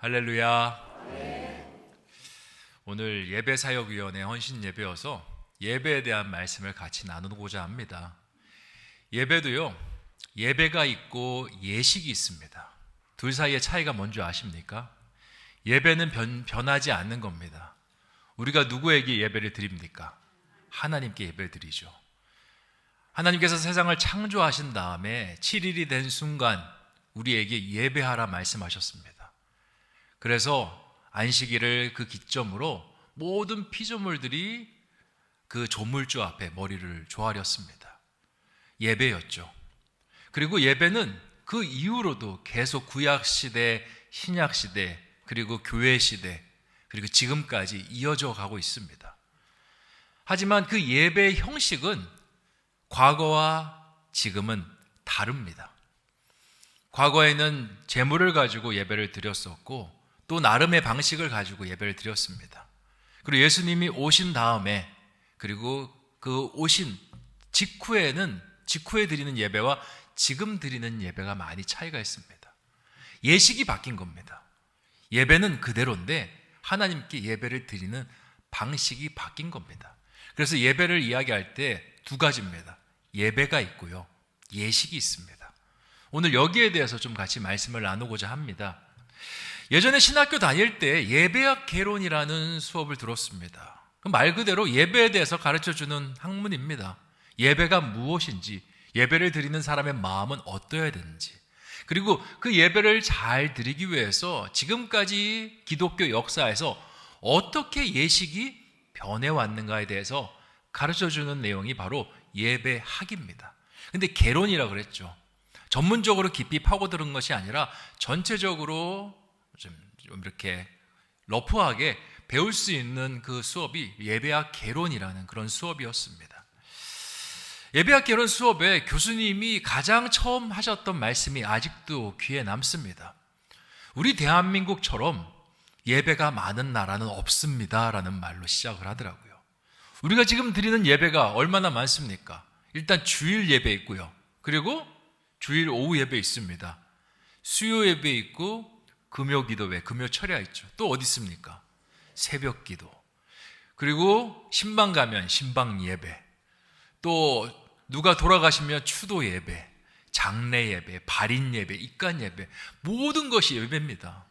할렐루야. 오늘 예배사역위원회 헌신예배여서 예배에 대한 말씀을 같이 나누고자 합니다. 예배도요, 예배가 있고 예식이 있습니다. 둘 사이의 차이가 뭔지 아십니까? 예배는 변하지 않는 겁니다. 우리가 누구에게 예배를 드립니까? 하나님께 예배를 드리죠. 하나님께서 세상을 창조하신 다음에 7일이 된 순간 우리에게 예배하라 말씀하셨습니다. 그래서 안식일을 그 기점으로 모든 피조물들이 그 조물주 앞에 머리를 조아렸습니다. 예배였죠. 그리고 예배는 그 이후로도 계속 구약시대, 신약시대, 그리고 교회시대, 그리고 지금까지 이어져 가고 있습니다. 하지만 그 예배의 형식은 과거와 지금은 다릅니다. 과거에는 제물을 가지고 예배를 드렸었고 또 나름의 방식을 가지고 예배를 드렸습니다. 그리고 예수님이 오신 다음에 그리고 그 오신 직후에 드리는 예배와 지금 드리는 예배가 많이 차이가 있습니다. 예식이 바뀐 겁니다. 예배는 그대로인데 하나님께 예배를 드리는 방식이 바뀐 겁니다. 그래서 예배를 이야기할 때 두 가지입니다. 예배가 있고요, 예식이 있습니다. 오늘 여기에 대해서 좀 같이 말씀을 나누고자 합니다. 예전에 신학교 다닐 때 예배학 개론이라는 수업을 들었습니다. 말 그대로 예배에 대해서 가르쳐주는 학문입니다. 예배가 무엇인지, 예배를 드리는 사람의 마음은 어떠해야 되는지, 그리고 그 예배를 잘 드리기 위해서 지금까지 기독교 역사에서 어떻게 예식이 변해왔는가에 대해서 가르쳐주는 내용이 바로 예배학입니다. 근데 개론이라고 그랬죠. 전문적으로 깊이 파고드는 것이 아니라 전체적으로 좀 이렇게 러프하게 배울 수 있는 그 수업이 예배학 개론이라는 그런 수업이었습니다. 예배학 개론 수업에 교수님이 가장 처음 하셨던 말씀이 아직도 귀에 남습니다. 우리 대한민국처럼 예배가 많은 나라는 없습니다 라는 말로 시작을 하더라고요. 우리가 지금 드리는 예배가 얼마나 많습니까? 일단 주일 예배 있고요, 그리고 주일 오후 예배 있습니다. 수요 예배 있고 금요 기도회, 금요 철야 있죠. 또 어디 있습니까? 새벽 기도. 그리고 신방 가면 신방 예배. 또 누가 돌아가시면 추도 예배, 장례 예배, 발인 예배, 입간 예배, 모든 것이 예배입니다.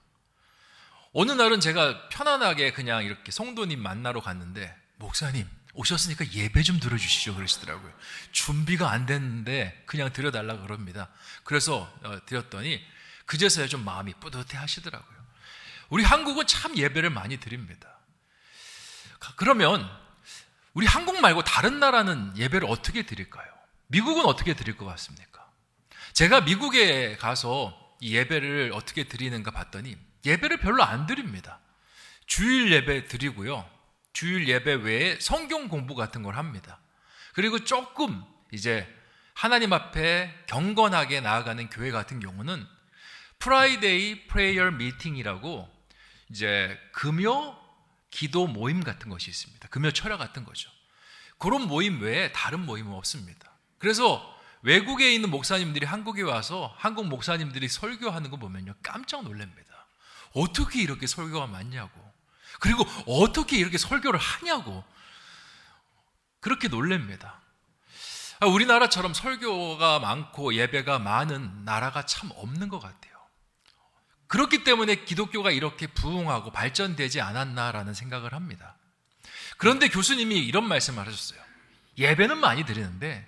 어느 날은 제가 편안하게 그냥 이렇게 성도님 만나러 갔는데, 목사님 오셨으니까 예배 좀 드려주시죠 그러시더라고요. 준비가 안 됐는데 그냥 드려달라고 그럽니다. 그래서 드렸더니 그제서야 좀 마음이 뿌듯해 하시더라고요. 우리 한국은 참 예배를 많이 드립니다. 그러면 우리 한국 말고 다른 나라는 예배를 어떻게 드릴까요? 미국은 어떻게 드릴 것 같습니까? 제가 미국에 가서 이 예배를 어떻게 드리는가 봤더니 예배를 별로 안 드립니다. 주일 예배 드리고요, 주일 예배 외에 성경 공부 같은 걸 합니다. 그리고 조금 이제 하나님 앞에 경건하게 나아가는 교회 같은 경우는 프라이데이 프레이어 미팅이라고 이제 금요 기도 모임 같은 것이 있습니다. 금요 철야 같은 거죠. 그런 모임 외에 다른 모임은 없습니다. 그래서 외국에 있는 목사님들이 한국에 와서 한국 목사님들이 설교하는 거 보면요, 깜짝 놀랍니다. 어떻게 이렇게 설교가 많냐고, 그리고 어떻게 이렇게 설교를 하냐고 그렇게 놀랍니다. 우리나라처럼 설교가 많고 예배가 많은 나라가 참 없는 것 같아요. 그렇기 때문에 기독교가 이렇게 부흥하고 발전되지 않았나라는 생각을 합니다. 그런데 교수님이 이런 말씀을 하셨어요. 예배는 많이 드리는데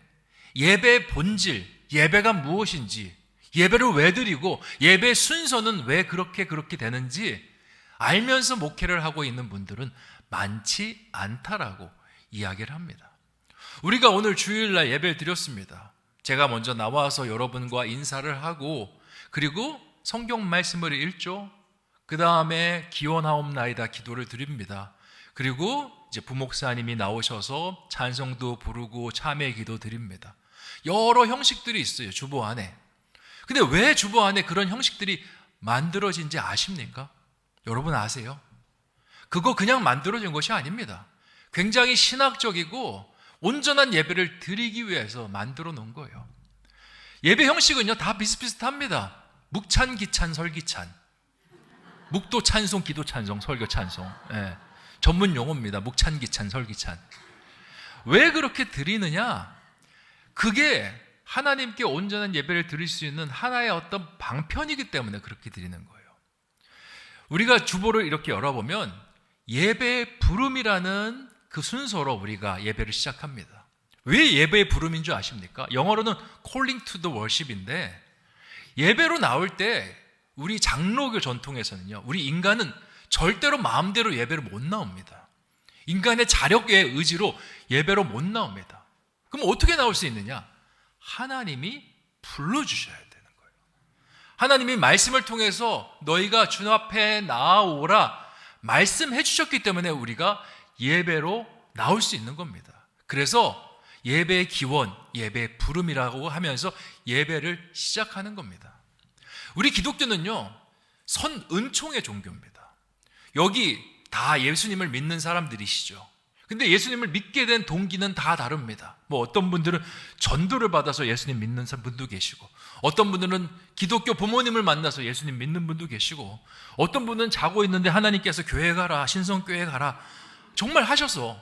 예배의 본질, 예배가 무엇인지, 예배를 왜 드리고 예배의 순서는 왜 그렇게 되는지 알면서 목회를 하고 있는 분들은 많지 않다라고 이야기를 합니다. 우리가 오늘 주일날 예배를 드렸습니다. 제가 먼저 나와서 여러분과 인사를 하고, 그리고 성경 말씀을 읽죠. 그 다음에 기원하옵나이다 기도를 드립니다. 그리고 이제 부목사님이 나오셔서 찬송도 부르고 참회 기도 드립니다. 여러 형식들이 있어요, 주보 안에. 근데 왜 주보 안에 그런 형식들이 만들어진지 아십니까? 여러분 아세요? 그거 그냥 만들어진 것이 아닙니다. 굉장히 신학적이고 온전한 예배를 드리기 위해서 만들어 놓은 거예요. 예배 형식은요 다 비슷비슷합니다. 묵찬, 기찬, 설기찬. 묵도 찬송, 기도 찬송, 설교 찬송. 예. 전문 용어입니다. 묵찬, 기찬, 설기찬. 왜 그렇게 드리느냐? 그게 하나님께 온전한 예배를 드릴 수 있는 하나의 어떤 방편이기 때문에 그렇게 드리는 거예요. 우리가 주보를 이렇게 열어보면 예배의 부름이라는 그 순서로 우리가 예배를 시작합니다. 왜 예배의 부름인 줄 아십니까? 영어로는 calling to the worship인데, 예배로 나올 때 우리 장로교 전통에서는요, 우리 인간은 절대로 마음대로 예배를 못 나옵니다. 인간의 자력의 의지로 예배로 못 나옵니다. 그럼 어떻게 나올 수 있느냐? 하나님이 불러주셔야 되는 거예요. 하나님이 말씀을 통해서 너희가 주 앞에 나아오라 말씀해 주셨기 때문에 우리가 예배로 나올 수 있는 겁니다. 그래서 예배의 기원, 예배의 부름이라고 하면서 예배를 시작하는 겁니다. 우리 기독교는요, 선은총의 종교입니다. 여기 다 예수님을 믿는 사람들이시죠. 근데 예수님을 믿게 된 동기는 다 다릅니다. 어떤 분들은 전도를 받아서 예수님 믿는 분도 계시고, 어떤 분들은 기독교 부모님을 만나서 예수님 믿는 분도 계시고, 어떤 분은 자고 있는데 하나님께서 교회 가라, 신성교회 가라 정말 하셔서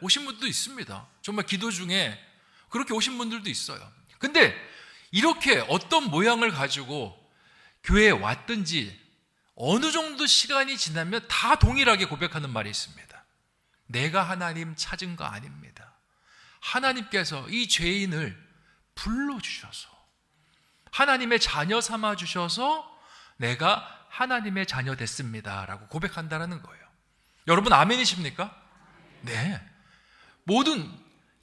오신 분도 있습니다. 정말 기도 중에 그렇게 오신 분들도 있어요. 근데 이렇게 어떤 모양을 가지고 교회에 왔든지 어느 정도 시간이 지나면 다 동일하게 고백하는 말이 있습니다. 내가 하나님 찾은 거 아닙니다. 하나님께서 이 죄인을 불러주셔서 하나님의 자녀 삼아주셔서 내가 하나님의 자녀 됐습니다 라고 고백한다는 거예요. 여러분 아멘이십니까? 네. 모든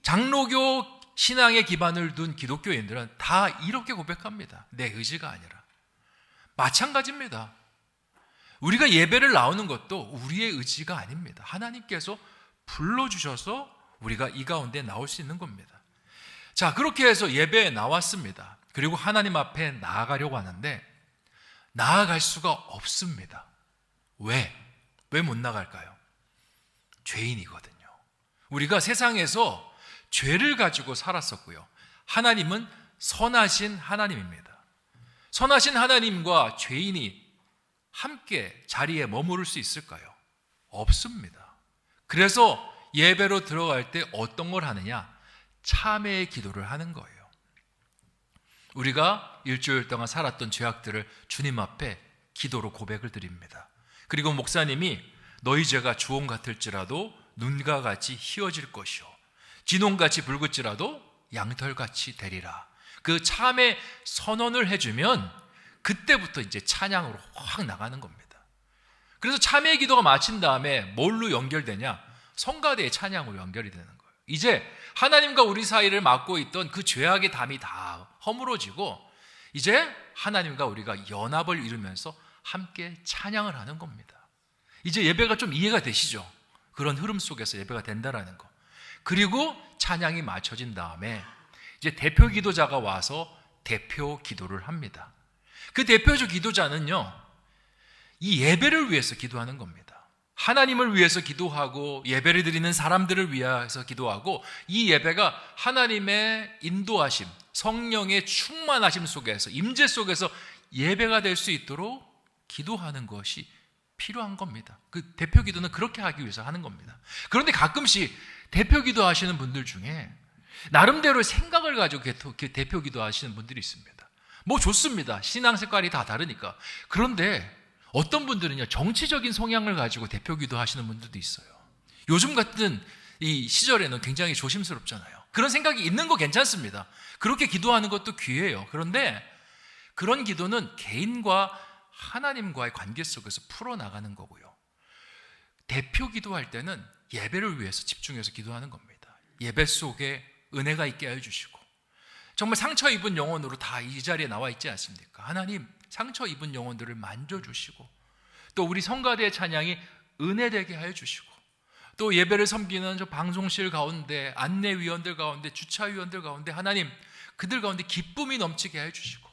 장로교 신앙의 기반을 둔 기독교인들은 다 이렇게 고백합니다. 내 의지가 아니라. 마찬가지입니다. 우리가 예배를 나오는 것도 우리의 의지가 아닙니다. 하나님께서 불러주셔서 우리가 이 가운데 나올 수 있는 겁니다. 자, 그렇게 해서 예배에 나왔습니다. 그리고 하나님 앞에 나아가려고 하는데 나아갈 수가 없습니다. 왜 못 나갈까요? 죄인이거든요. 우리가 세상에서 죄를 가지고 살았었고요. 하나님은 선하신 하나님입니다. 선하신 하나님과 죄인이 함께 자리에 머무를 수 있을까요? 없습니다. 그래서 예배로 들어갈 때 어떤 걸 하느냐? 참회의 기도를 하는 거예요. 우리가 일주일 동안 살았던 죄악들을 주님 앞에 기도로 고백을 드립니다. 그리고 목사님이 너희 죄가 주홍 같을지라도 눈과 같이 희어질 것이요 진홍같이 붉을지라도 양털같이 되리라. 그 참회 선언을 해주면 그때부터 이제 찬양으로 확 나가는 겁니다. 그래서 참회 기도가 마친 다음에 뭘로 연결되냐? 성가대의 찬양으로 연결이 되는 거예요. 이제 하나님과 우리 사이를 막고 있던 그 죄악의 담이 다 허물어지고 이제 하나님과 우리가 연합을 이루면서 함께 찬양을 하는 겁니다. 이제 예배가 좀 이해가 되시죠? 그런 흐름 속에서 예배가 된다라는 거. 그리고 찬양이 맞춰진 다음에 이제 대표 기도자가 와서 대표 기도를 합니다. 그 대표적 기도자는요, 이 예배를 위해서 기도하는 겁니다. 하나님을 위해서 기도하고 예배를 드리는 사람들을 위해서 기도하고 이 예배가 하나님의 인도하심, 성령의 충만하심 속에서, 임재 속에서 예배가 될 수 있도록 기도하는 것이 필요한 겁니다. 그 대표 기도는 그렇게 하기 위해서 하는 겁니다. 그런데 가끔씩 대표 기도 하시는 분들 중에 나름대로 생각을 가지고 대표 기도 하시는 분들이 있습니다. 좋습니다. 신앙 색깔이 다 다르니까. 그런데 어떤 분들은요, 정치적인 성향을 가지고 대표 기도 하시는 분들도 있어요. 요즘 같은 이 시절에는 굉장히 조심스럽잖아요. 그런 생각이 있는 거 괜찮습니다. 그렇게 기도하는 것도 귀해요. 그런데 그런 기도는 개인과 하나님과의 관계 속에서 풀어나가는 거고요. 대표 기도할 때는 예배를 위해서 집중해서 기도하는 겁니다. 예배 속에 은혜가 있게 해주시고, 정말 상처 입은 영혼으로 다 이 자리에 나와 있지 않습니까? 하나님, 상처 입은 영혼들을 만져주시고, 또 우리 성가대의 찬양이 은혜되게 해주시고, 또 예배를 섬기는 저 방송실 가운데, 안내위원들 가운데, 주차위원들 가운데 하나님, 그들 가운데 기쁨이 넘치게 해주시고,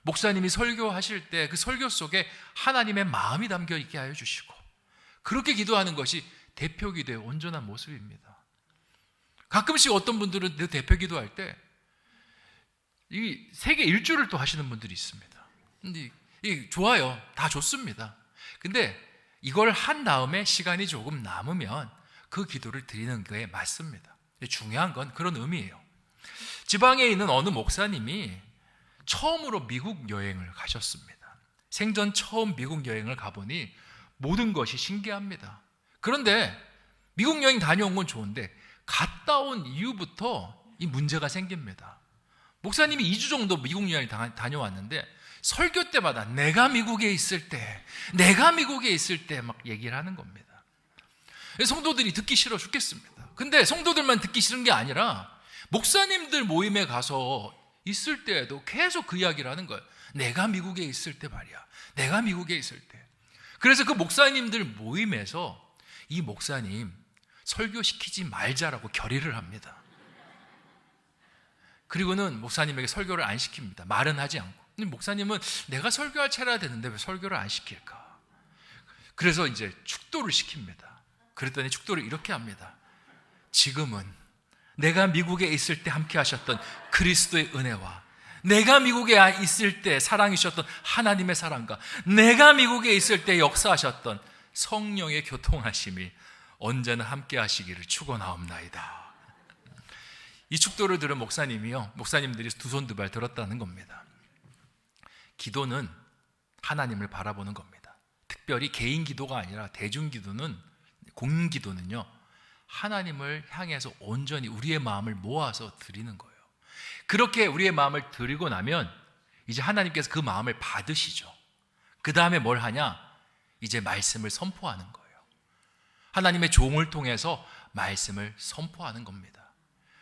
목사님이 설교하실 때 그 설교 속에 하나님의 마음이 담겨 있게 하여 주시고, 그렇게 기도하는 것이 대표 기도의 온전한 모습입니다. 가끔씩 어떤 분들은 내 대표 기도할 때 이 세계 일주를 또 하시는 분들이 있습니다. 근데 좋아요. 다 좋습니다. 근데 이걸 한 다음에 시간이 조금 남으면 그 기도를 드리는 게 맞습니다. 중요한 건 그런 의미예요. 지방에 있는 어느 목사님이 처음으로 미국 여행을 가셨습니다. 생전 처음 미국 여행을 가보니 모든 것이 신기합니다. 그런데 미국 여행 다녀온 건 좋은데 갔다 온 이후부터 이 문제가 생깁니다. 목사님이 2주 정도 미국 여행을 다녀왔는데 설교 때마다 내가 미국에 있을 때 막 얘기를 하는 겁니다. 성도들이 듣기 싫어 죽겠습니다. 근데 성도들만 듣기 싫은 게 아니라 목사님들 모임에 가서 있을 때에도 계속 그 이야기를 하는 거예요. 내가 미국에 있을 때 말이야. 내가 미국에 있을 때. 그래서 그 목사님들 모임에서 이 목사님 설교시키지 말자라고 결의를 합니다. 그리고는 목사님에게 설교를 안 시킵니다. 말은 하지 않고. 근데 목사님은 내가 설교할 차례가 되는데 왜 설교를 안 시킬까? 그래서 이제 축도를 시킵니다. 그랬더니 축도를 이렇게 합니다. 지금은 내가 미국에 있을 때 함께 하셨던 그리스도의 은혜와 내가 미국에 있을 때 사랑이셨던 하나님의 사랑과 내가 미국에 있을 때 역사하셨던 성령의 교통하심이 언제나 함께 하시기를 축원하옵나이다. 이 축도를 들은 목사님들이 두 손 두 발 들었다는 겁니다. 기도는 하나님을 바라보는 겁니다. 특별히 개인 기도가 아니라 대중 기도는, 공인 기도는요, 하나님을 향해서 온전히 우리의 마음을 모아서 드리는 거예요. 그렇게 우리의 마음을 드리고 나면 이제 하나님께서 그 마음을 받으시죠. 그 다음에 뭘 하냐? 이제 말씀을 선포하는 거예요. 하나님의 종을 통해서 말씀을 선포하는 겁니다.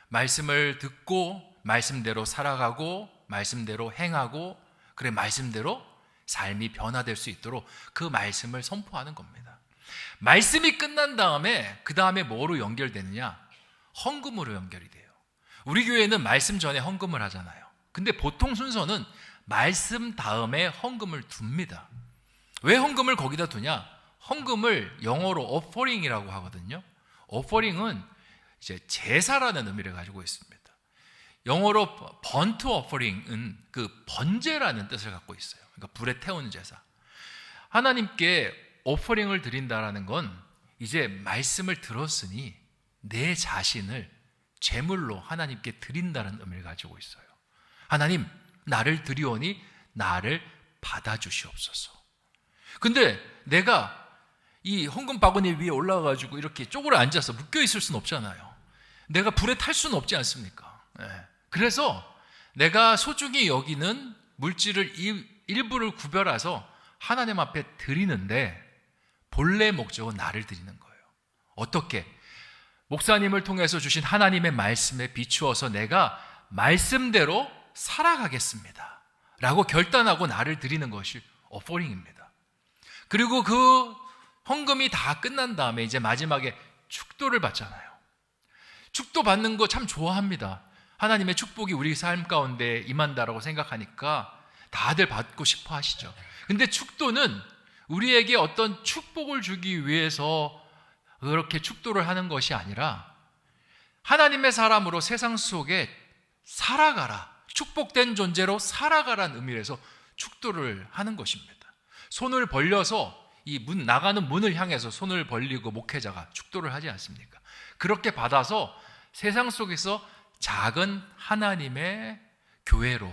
말씀을 듣고 말씀대로 살아가고 말씀대로 행하고 그래 말씀대로 삶이 변화될 수 있도록 그 말씀을 선포하는 겁니다. 말씀이 끝난 다음에 그 다음에 뭐로 연결되느냐? 헌금으로 연결이 돼요. 우리 교회는 말씀 전에 헌금을 하잖아요. 근데 보통 순서는 말씀 다음에 헌금을 둡니다. 왜 헌금을 거기다 두냐? 헌금을 영어로 offering이라고 하거든요. offering은 이제 제사라는 의미를 가지고 있습니다. 영어로 burnt offering은 그 번제라는 뜻을 갖고 있어요. 그러니까 불에 태우는 제사. 하나님께 오퍼링을 드린다라는 건 이제 말씀을 들었으니 내 자신을 제물로 하나님께 드린다는 의미를 가지고 있어요. 하나님, 나를 드리오니 나를 받아주시옵소서. 근데 내가 이 헌금 바구니 위에 올라가가지고 이렇게 쪼그려 앉아서 묶여 있을 수는 없잖아요. 내가 불에 탈 수는 없지 않습니까? 그래서 내가 소중히 여기는 물질을 일부를 구별해서 하나님 앞에 드리는데 본래 목적은 나를 드리는 거예요. 어떻게? 목사님을 통해서 주신 하나님의 말씀에 비추어서 내가 말씀대로 살아가겠습니다 라고 결단하고 나를 드리는 것이 offering입니다. 그리고 그 헌금이 다 끝난 다음에 이제 마지막에 축도를 받잖아요. 축도 받는 거 참 좋아합니다. 하나님의 축복이 우리 삶 가운데 임한다라고 생각하니까 다들 받고 싶어 하시죠. 근데 축도는 우리에게 어떤 축복을 주기 위해서 그렇게 축도를 하는 것이 아니라 하나님의 사람으로 세상 속에 살아가라, 축복된 존재로 살아가라는 의미에서 축도를 하는 것입니다. 손을 벌려서 이 나가는 문을 향해서 손을 벌리고 목회자가 축도를 하지 않습니까? 그렇게 받아서 세상 속에서 작은 하나님의 교회로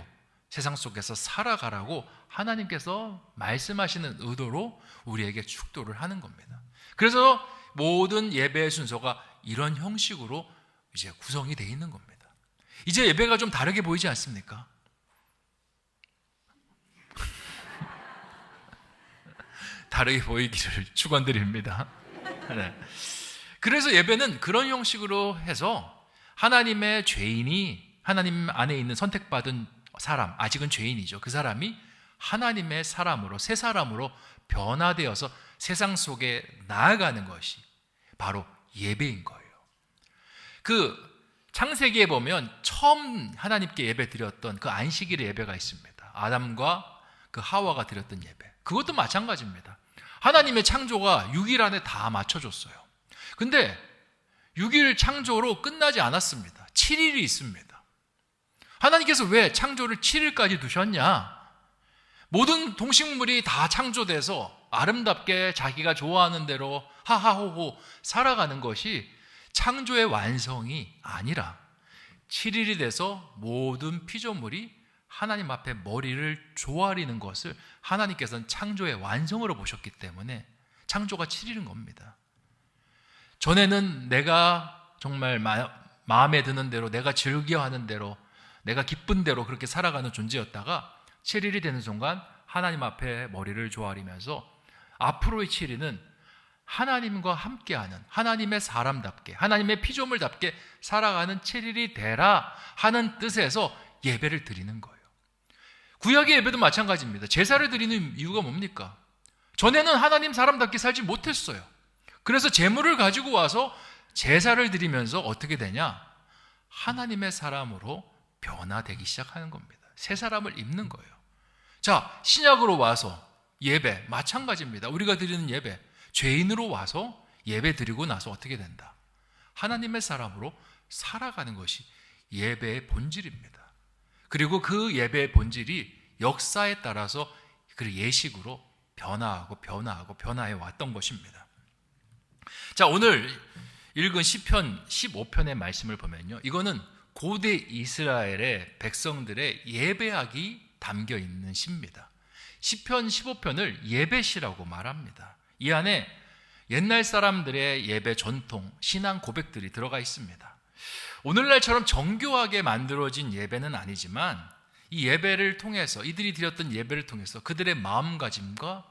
세상 속에서 살아가라고 하나님께서 말씀하시는 의도로 우리에게 축도를 하는 겁니다. 그래서 모든 예배의 순서가 이런 형식으로 이제 구성이 되어 있는 겁니다. 이제 예배가 좀 다르게 보이지 않습니까? 다르게 보이기를 축원드립니다. 네. 그래서 예배는 그런 형식으로 해서 하나님의 죄인이 하나님 안에 있는 선택받은 사람, 아직은 죄인이죠. 그 사람이 하나님의 사람으로, 새 사람으로 변화되어서 세상 속에 나아가는 것이 바로 예배인 거예요. 그 창세기에 보면 처음 하나님께 예배 드렸던 그 안식일의 예배가 있습니다. 아담과 그 하와가 드렸던 예배. 그것도 마찬가지입니다. 하나님의 창조가 6일 안에 다 맞춰줬어요. 근데 6일 창조로 끝나지 않았습니다. 7일이 있습니다. 하나님께서 왜 창조를 7일까지 두셨냐? 모든 동식물이 다 창조돼서 아름답게 자기가 좋아하는 대로 하하호호 살아가는 것이 창조의 완성이 아니라 7일이 돼서 모든 피조물이 하나님 앞에 머리를 조아리는 것을 하나님께서는 창조의 완성으로 보셨기 때문에 창조가 7일인 겁니다. 전에는 내가 정말 마음에 드는 대로, 내가 즐겨하는 대로, 내가 기쁜 대로 그렇게 살아가는 존재였다가 7일이 되는 순간 하나님 앞에 머리를 조아리면서 앞으로의 7일은 하나님과 함께하는, 하나님의 사람답게, 하나님의 피조물답게 살아가는 7일이 되라 하는 뜻에서 예배를 드리는 거예요. 구약의 예배도 마찬가지입니다. 제사를 드리는 이유가 뭡니까? 전에는 하나님 사람답게 살지 못했어요. 그래서 제물을 가지고 와서 제사를 드리면서 어떻게 되냐? 하나님의 사람으로 변화되기 시작하는 겁니다. 새 사람을 입는 거예요. 자, 신약으로 와서 예배 마찬가지입니다. 우리가 드리는 예배, 죄인으로 와서 예배 드리고 나서 어떻게 된다? 하나님의 사람으로 살아가는 것이 예배의 본질입니다. 그리고 그 예배의 본질이 역사에 따라서 그 예식으로 변화해 왔던 것입니다. 자, 오늘 읽은 시편 15편의 말씀을 보면요, 이거는 고대 이스라엘의 백성들의 예배학이 담겨 있는 시입니다. 시편 15편을 예배시라고 말합니다. 이 안에 옛날 사람들의 예배 전통, 신앙 고백들이 들어가 있습니다. 오늘날처럼 정교하게 만들어진 예배는 아니지만 이 예배를 통해서, 이들이 드렸던 예배를 통해서 그들의 마음가짐과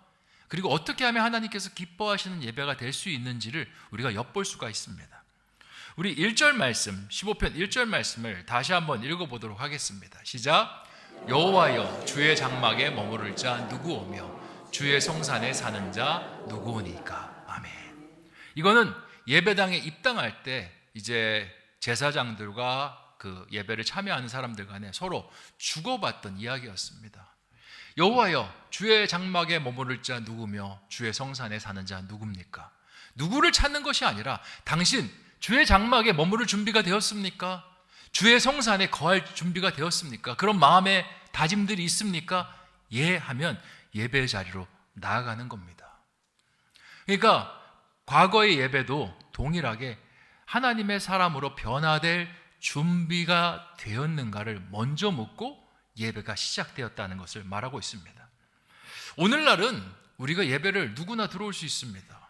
그리고 어떻게 하면 하나님께서 기뻐하시는 예배가 될 수 있는지를 우리가 엿볼 수가 있습니다. 우리 1절 말씀, 15편 1절 말씀을 다시 한번 읽어보도록 하겠습니다. 시작. 여호와여, 주의 장막에 머무를 자 누구오며 주의 성산에 사는 자 누구오니까. 아멘. 이거는 예배당에 입당할 때 이제 제사장들과 그 예배를 참여하는 사람들 간에 서로 주고받던 이야기였습니다. 여호와여, 주의 장막에 머무를 자 누구며 주의 성산에 사는 자 누굽니까? 누구를 찾는 것이 아니라 당신 주의 장막에 머무를 준비가 되었습니까? 주의 성산에 거할 준비가 되었습니까? 그런 마음의 다짐들이 있습니까? 예 하면 예배 자리로 나아가는 겁니다. 그러니까 과거의 예배도 동일하게 하나님의 사람으로 변화될 준비가 되었는가를 먼저 묻고 예배가 시작되었다는 것을 말하고 있습니다. 오늘날은 우리가 예배를 누구나 들어올 수 있습니다.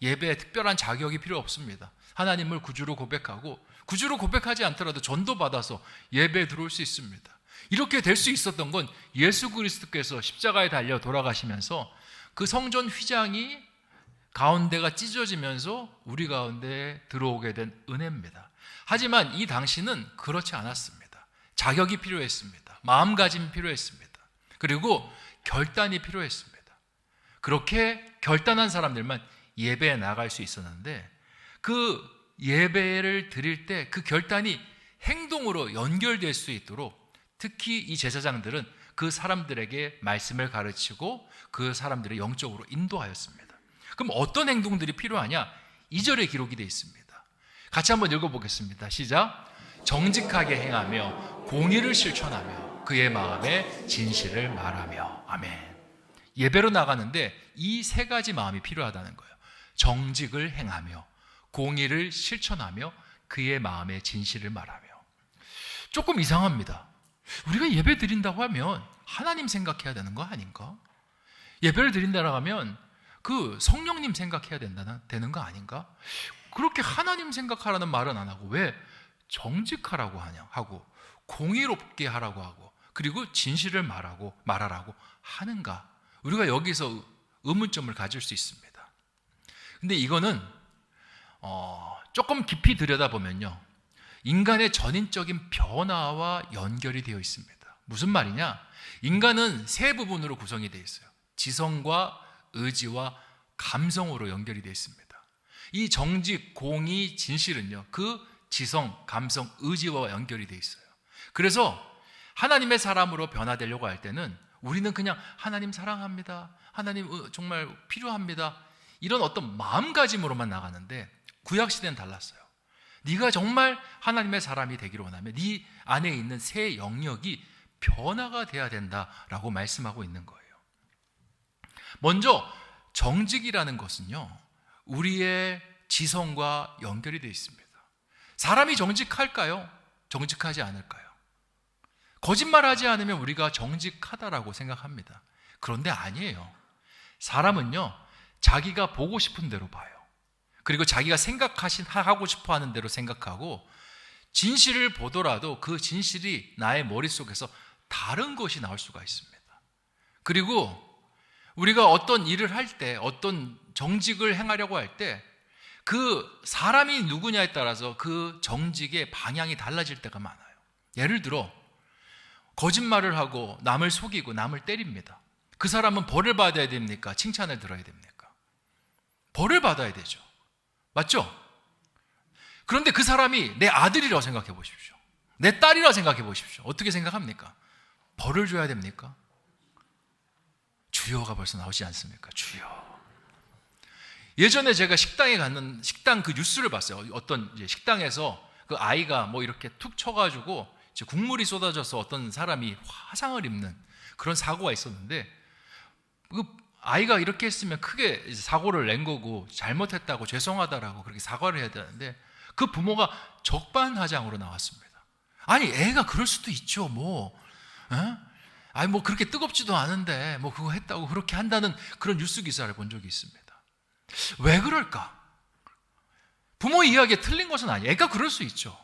예배에 특별한 자격이 필요 없습니다. 하나님을 구주로 고백하고, 구주로 고백하지 않더라도 전도 받아서 예배에 들어올 수 있습니다. 이렇게 될 수 있었던 건 예수 그리스도께서 십자가에 달려 돌아가시면서 그 성전 휘장이 가운데가 찢어지면서 우리 가운데 들어오게 된 은혜입니다. 하지만 이 당시는 그렇지 않았습니다. 자격이 필요했습니다. 마음가짐이 필요했습니다. 그리고 결단이 필요했습니다. 그렇게 결단한 사람들만 예배에 나갈 수 있었는데, 그 예배를 드릴 때 그 결단이 행동으로 연결될 수 있도록 특히 이 제사장들은 그 사람들에게 말씀을 가르치고 그 사람들을 영적으로 인도하였습니다. 그럼 어떤 행동들이 필요하냐? 2절에 기록이 되어 있습니다. 같이 한번 읽어보겠습니다. 시작. 정직하게 행하며 공의를 실천하며 그의 마음에 진실을 말하며. 아멘. 예배로 나가는데 이 세 가지 마음이 필요하다는 거예요. 정직을 행하며 공의를 실천하며 그의 마음에 진실을 말하며. 조금 이상합니다. 우리가 예배 드린다고 하면 하나님 생각해야 되는 거 아닌가? 예배를 드린다고 하면 그 성령님 생각해야 되는 거 아닌가? 그렇게 하나님 생각하라는 말은 안 하고 왜 정직하라고 하고 공의롭게 하라고 하고 그리고 진실을 말하라고 하는가? 우리가 여기서 의문점을 가질 수 있습니다. 근데 이거는 조금 깊이 들여다보면요, 인간의 전인적인 변화와 연결이 되어 있습니다. 무슨 말이냐? 인간은 세 부분으로 구성이 되어 있어요. 지성과 의지와 감성으로 연결이 되어 있습니다. 이 정직, 공의, 진실은요, 그 지성, 감성, 의지와 연결이 되어 있어요. 그래서 하나님의 사람으로 변화되려고 할 때는 우리는 그냥 하나님 사랑합니다, 하나님 정말 필요합니다, 이런 어떤 마음가짐으로만 나가는데 구약시대는 달랐어요. 네가 정말 하나님의 사람이 되기를 원하면 네 안에 있는 새 영역이 변화가 돼야 된다라고 말씀하고 있는 거예요. 먼저 정직이라는 것은요, 우리의 지성과 연결이 되어 있습니다. 사람이 정직할까요? 정직하지 않을까요? 거짓말하지 않으면 우리가 정직하다라고 생각합니다. 그런데 아니에요. 사람은요, 자기가 보고 싶은 대로 봐요. 그리고 자기가 하고 싶어 하는 대로 생각하고, 진실을 보더라도 그 진실이 나의 머릿속에서 다른 것이 나올 수가 있습니다. 그리고 우리가 어떤 일을 할 때, 어떤 정직을 행하려고 할 때, 그 사람이 누구냐에 따라서 그 정직의 방향이 달라질 때가 많아요. 예를 들어 거짓말을 하고 남을 속이고 남을 때립니다. 그 사람은 벌을 받아야 됩니까? 칭찬을 들어야 됩니까? 벌을 받아야 되죠. 맞죠? 그런데 그 사람이 내 아들이라고 생각해 보십시오. 내 딸이라고 생각해 보십시오. 어떻게 생각합니까? 벌을 줘야 됩니까? 주여가 벌써 나오지 않습니까? 주여. 예전에 제가 식당에 갔는 식당 그 뉴스를 봤어요. 어떤 이제 식당에서 그 아이가 뭐 이렇게 툭 쳐가지고 이제 국물이 쏟아져서 어떤 사람이 화상을 입는 그런 사고가 있었는데, 그 아이가 이렇게 했으면 크게 이제 사고를 낸 거고 잘못했다고 죄송하다라고 그렇게 사과를 해야 되는데, 그 부모가 적반하장으로 나왔습니다. 아니 애가 그럴 수도 있죠. 뭐, 아니 뭐 그렇게 뜨겁지도 않은데 뭐 그거 했다고 그렇게 한다는 그런 뉴스 기사를 본 적이 있습니다. 왜 그럴까? 부모 이야기에 틀린 것은 아니에요. 애가 그럴 수 있죠.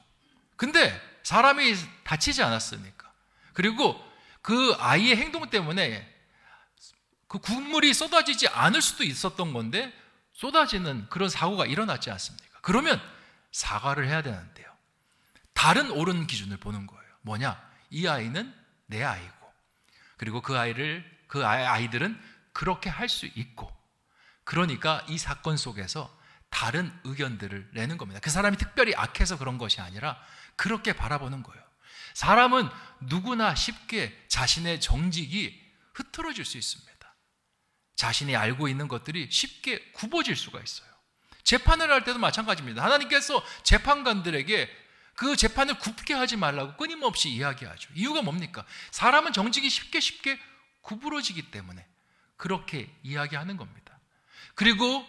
근데 사람이 다치지 않았으니까. 그리고 그 아이의 행동 때문에 그 국물이 쏟아지지 않을 수도 있었던 건데 쏟아지는 그런 사고가 일어났지 않습니까? 그러면 사과를 해야 되는데요, 다른 옳은 기준을 보는 거예요. 뭐냐? 이 아이는 내 아이고, 그리고 그 아이들은 그렇게 할 수 있고, 그러니까 이 사건 속에서 다른 의견들을 내는 겁니다. 그 사람이 특별히 악해서 그런 것이 아니라 그렇게 바라보는 거예요. 사람은 누구나 쉽게 자신의 정직이 흐트러질 수 있습니다. 자신이 알고 있는 것들이 쉽게 굽어질 수가 있어요. 재판을 할 때도 마찬가지입니다. 하나님께서 재판관들에게 그 재판을 굽게 하지 말라고 끊임없이 이야기하죠. 이유가 뭡니까? 사람은 정직이 쉽게 구부러지기 때문에 그렇게 이야기하는 겁니다. 그리고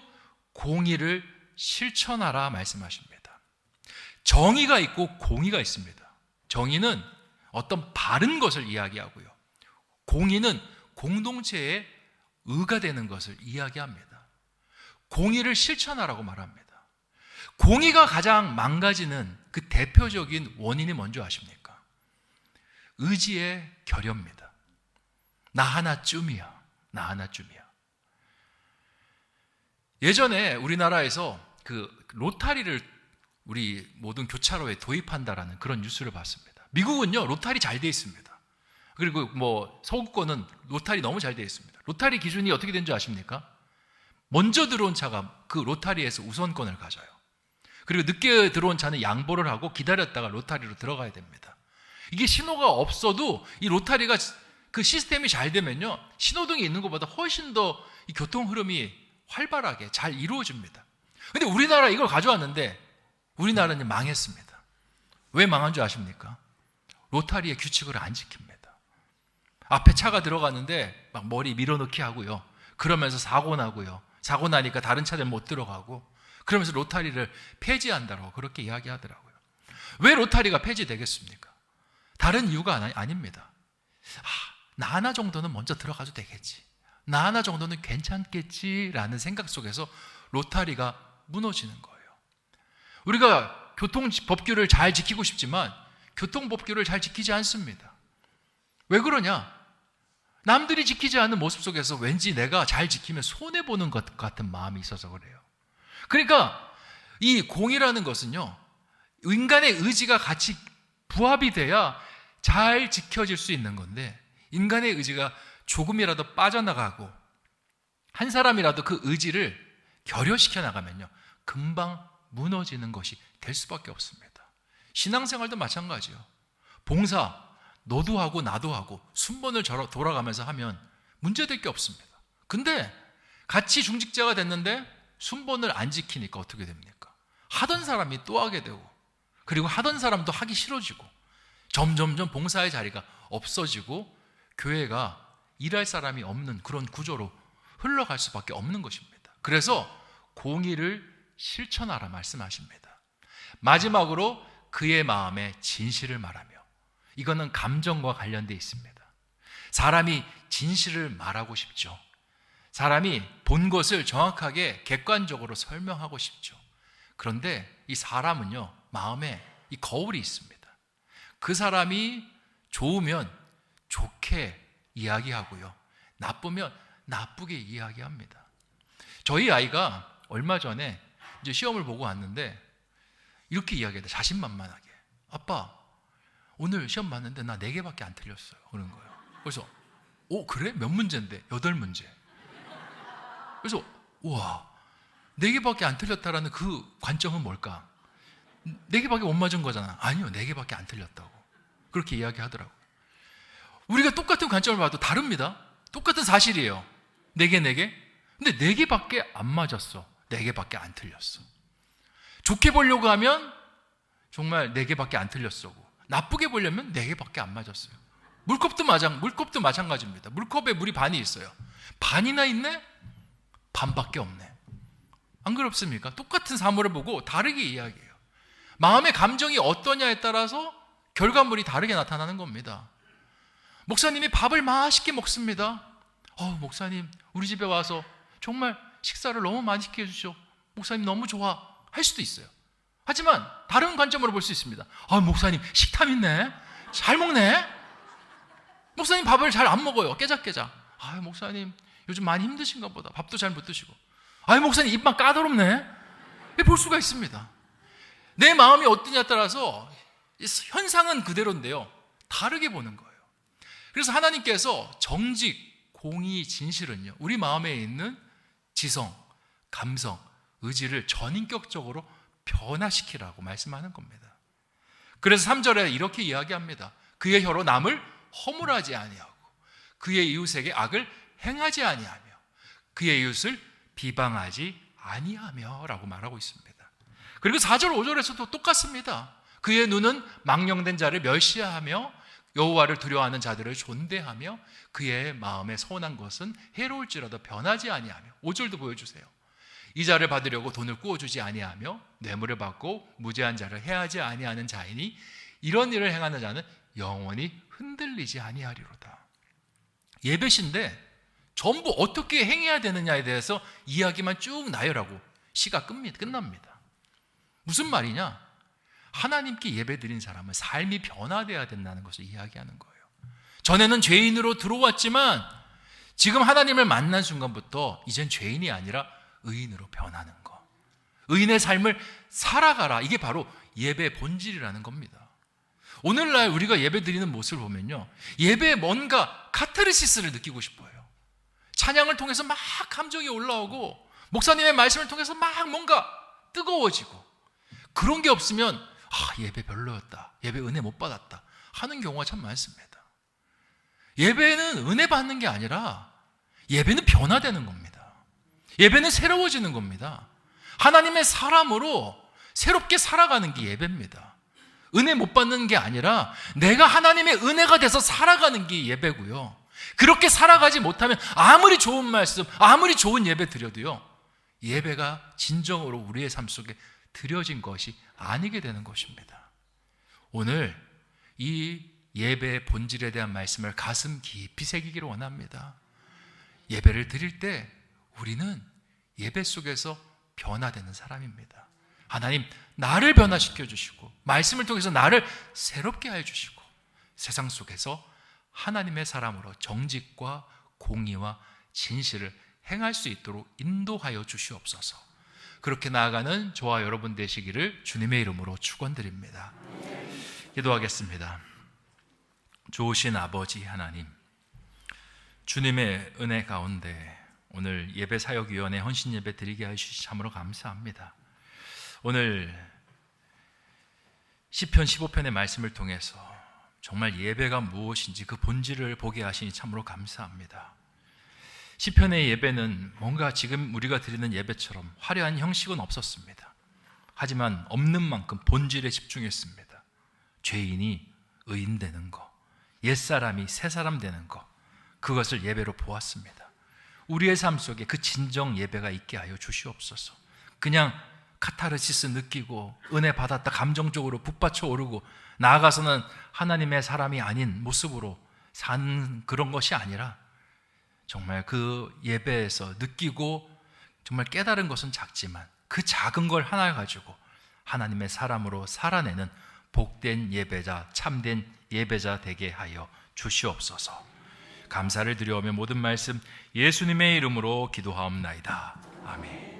공의를 실천하라 말씀하십니다. 정의가 있고 공의가 있습니다. 정의는 어떤 바른 것을 이야기하고요, 공의는 공동체의 의가 되는 것을 이야기합니다. 공의를 실천하라고 말합니다. 공의가 가장 망가지는 그 대표적인 원인이 뭔지 아십니까? 의지의 결여입니다. 나 하나쯤이야. 예전에 우리나라에서 그 로타리를 우리 모든 교차로에 도입한다라는 그런 뉴스를 봤습니다. 미국은요, 로타리 잘 돼 있습니다. 그리고 뭐 서구권은 로타리 너무 잘 돼 있습니다. 로타리 기준이 어떻게 되는지 아십니까? 먼저 들어온 차가 그 로타리에서 우선권을 가져요. 그리고 늦게 들어온 차는 양보를 하고 기다렸다가 로타리로 들어가야 됩니다. 이게 신호가 없어도 이 로타리가 그 시스템이 잘 되면요, 신호등이 있는 것보다 훨씬 더 이 교통 흐름이 활발하게 잘 이루어집니다. 근데 우리나라 이걸 가져왔는데 우리나라는 망했습니다. 왜 망한 줄 아십니까? 로타리의 규칙을 안 지킵니다. 앞에 차가 들어가는데 막 머리 밀어넣기 하고요, 그러면서 사고 나고요, 사고 나니까 다른 차들 못 들어가고, 그러면서 로타리를 폐지한다고 그렇게 이야기하더라고요. 왜 로타리가 폐지되겠습니까? 다른 이유가 아닙니다. 나 하나 정도는 먼저 들어가도 되겠지, 나 하나 정도는 괜찮겠지라는 생각 속에서 로타리가 무너지는 거예요. 우리가 교통법규를 잘 지키고 싶지만 교통법규를 잘 지키지 않습니다. 왜 그러냐? 남들이 지키지 않는 모습 속에서 왠지 내가 잘 지키면 손해보는 것 같은 마음이 있어서 그래요. 그러니까 이 공의라는 것은요, 인간의 의지가 같이 부합이 돼야 잘 지켜질 수 있는 건데, 인간의 의지가 조금이라도 빠져나가고 한 사람이라도 그 의지를 결여시켜 나가면요, 금방 무너지는 것이 될 수밖에 없습니다. 신앙생활도 마찬가지요. 봉사 너도 하고 나도 하고 순번을 돌아가면서 하면 문제될 게 없습니다. 근데 같이 중직자가 됐는데 순번을 안 지키니까 어떻게 됩니까? 하던 사람이 또 하게 되고, 그리고 하던 사람도 하기 싫어지고, 점점점 봉사의 자리가 없어지고 교회가 일할 사람이 없는 그런 구조로 흘러갈 수밖에 없는 것입니다. 그래서 공의를 실천하라 말씀하십니다. 마지막으로 그의 마음에 진실을 말하며, 이거는 감정과 관련되어 있습니다. 사람이 진실을 말하고 싶죠. 사람이 본 것을 정확하게 객관적으로 설명하고 싶죠. 그런데 이 사람은요, 마음에 이 거울이 있습니다. 그 사람이 좋으면 좋게 이야기하고요, 나쁘면 나쁘게 이야기합니다. 저희 아이가 얼마 전에 이제 시험을 보고 왔는데 이렇게 이야기해요. 자신만만하게. 아빠, 오늘 시험 봤는데 나 4개밖에 안 틀렸어요. 그런 거예요. 그래서 그래? 몇 문제인데? 8문제. 그래서 우와, 4개밖에 안 틀렸다라는 그 관점은 뭘까? 4개밖에 못 맞은 거잖아. 아니요, 4개밖에 안 틀렸다고. 그렇게 이야기하더라고요. 우리가 똑같은 관점을 봐도 다릅니다. 똑같은 사실이에요. 4개. 근데 4개밖에 안 맞았어. 4개밖에 안 틀렸어. 좋게 보려고 하면 정말 4개밖에 안 틀렸어. 나쁘게 보려면 4개밖에 안 맞았어요. 물컵도 마찬가지입니다. 물컵에 물이 반이 있어요. 반이나 있네? 반밖에 없네. 안 그렇습니까? 똑같은 사물을 보고 다르게 이야기해요. 마음의 감정이 어떠냐에 따라서 결과물이 다르게 나타나는 겁니다. 목사님이 밥을 맛있게 먹습니다. 목사님, 우리 집에 와서 정말 식사를 너무 맛있게 해주셔. 목사님 너무 좋아. 할 수도 있어요. 하지만 다른 관점으로 볼 수 있습니다. 목사님 식탐 있네. 잘 먹네. 목사님 밥을 잘 안 먹어요. 깨작깨작. 목사님 요즘 많이 힘드신가 보다. 밥도 잘 못 드시고. 목사님 입만 까다롭네. 볼 수가 있습니다. 내 마음이 어떠냐에 따라서 현상은 그대로인데요, 다르게 보는 거예요. 그래서 하나님께서 정직, 공의, 진실은요, 우리 마음에 있는 지성, 감성, 의지를 전인격적으로 변화시키라고 말씀하는 겁니다. 그래서 3절에 이렇게 이야기합니다. 그의 혀로 남을 허물하지 아니하고 그의 이웃에게 악을 행하지 아니하며 그의 이웃을 비방하지 아니하며 라고 말하고 있습니다. 그리고 4절 5절에서도 똑같습니다. 그의 눈은 망령된 자를 멸시하며 여호와를 두려워하는 자들을 존대하며 그의 마음에 서운한 것은 해로울지라도 변하지 아니하며. 5절도 보여주세요. 이자를 받으려고 돈을 꾸어주지 아니하며 뇌물을 받고 무죄한 자를 해하지 아니하는 자이니 이런 일을 행하는 자는 영원히 흔들리지 아니하리로다. 예배신데 전부 어떻게 행해야 되느냐에 대해서 이야기만 쭉 나열하고 시가 끝납니다. 무슨 말이냐? 하나님께 예배드린 사람은 삶이 변화되어야 된다는 것을 이야기하는 거예요. 전에는 죄인으로 들어왔지만 지금 하나님을 만난 순간부터 이젠 죄인이 아니라 의인으로 변하는 거. 의인의 삶을 살아가라. 이게 바로 예배의 본질이라는 겁니다. 오늘날 우리가 예배드리는 모습을 보면요, 예배에 뭔가 카타르시스를 느끼고 싶어요. 찬양을 통해서 막 감정이 올라오고 목사님의 말씀을 통해서 막 뭔가 뜨거워지고, 그런 게 없으면 예배 별로였다, 예배 은혜 못 받았다 하는 경우가 참 많습니다. 예배는 은혜 받는 게 아니라 예배는 변화되는 겁니다. 예배는 새로워지는 겁니다. 하나님의 사람으로 새롭게 살아가는 게 예배입니다. 은혜 못 받는 게 아니라 내가 하나님의 은혜가 돼서 살아가는 게 예배고요. 그렇게 살아가지 못하면 아무리 좋은 말씀, 아무리 좋은 예배 드려도요, 예배가 진정으로 우리의 삶 속에 드려진 것이 아니게 되는 것입니다. 오늘 이 예배의 본질에 대한 말씀을 가슴 깊이 새기기를 원합니다. 예배를 드릴 때 우리는 예배 속에서 변화되는 사람입니다. 하나님, 나를 변화시켜 주시고 말씀을 통해서 나를 새롭게 해 주시고 세상 속에서 하나님의 사람으로 정직과 공의와 진실을 행할 수 있도록 인도하여 주시옵소서. 그렇게 나아가는 저와 여러분 되시기를 주님의 이름으로 축원드립니다. 기도하겠습니다. 좋으신 아버지 하나님, 주님의 은혜 가운데 오늘 예배사역위원회 헌신예배 드리게 하시니 참으로 감사합니다. 오늘 시편 15편의 말씀을 통해서 정말 예배가 무엇인지 그 본질을 보게 하시니 참으로 감사합니다. 시편의 예배는 뭔가 지금 우리가 드리는 예배처럼 화려한 형식은 없었습니다. 하지만 없는 만큼 본질에 집중했습니다. 죄인이 의인 되는 것, 옛사람이 새사람 되는 것, 그것을 예배로 보았습니다. 우리의 삶 속에 그 진정 예배가 있게 하여 주시옵소서. 그냥 카타르시스 느끼고 은혜 받았다 감정적으로 북받쳐 오르고 나아가서는 하나님의 사람이 아닌 모습으로 사는 그런 것이 아니라 정말 그 예배에서 느끼고 정말 깨달은 것은 작지만 그 작은 걸 하나 가지고 하나님의 사람으로 살아내는 복된 예배자, 참된 예배자 되게 하여 주시옵소서. 감사를 드려오며 모든 말씀 예수님의 이름으로 기도하옵나이다. 아멘.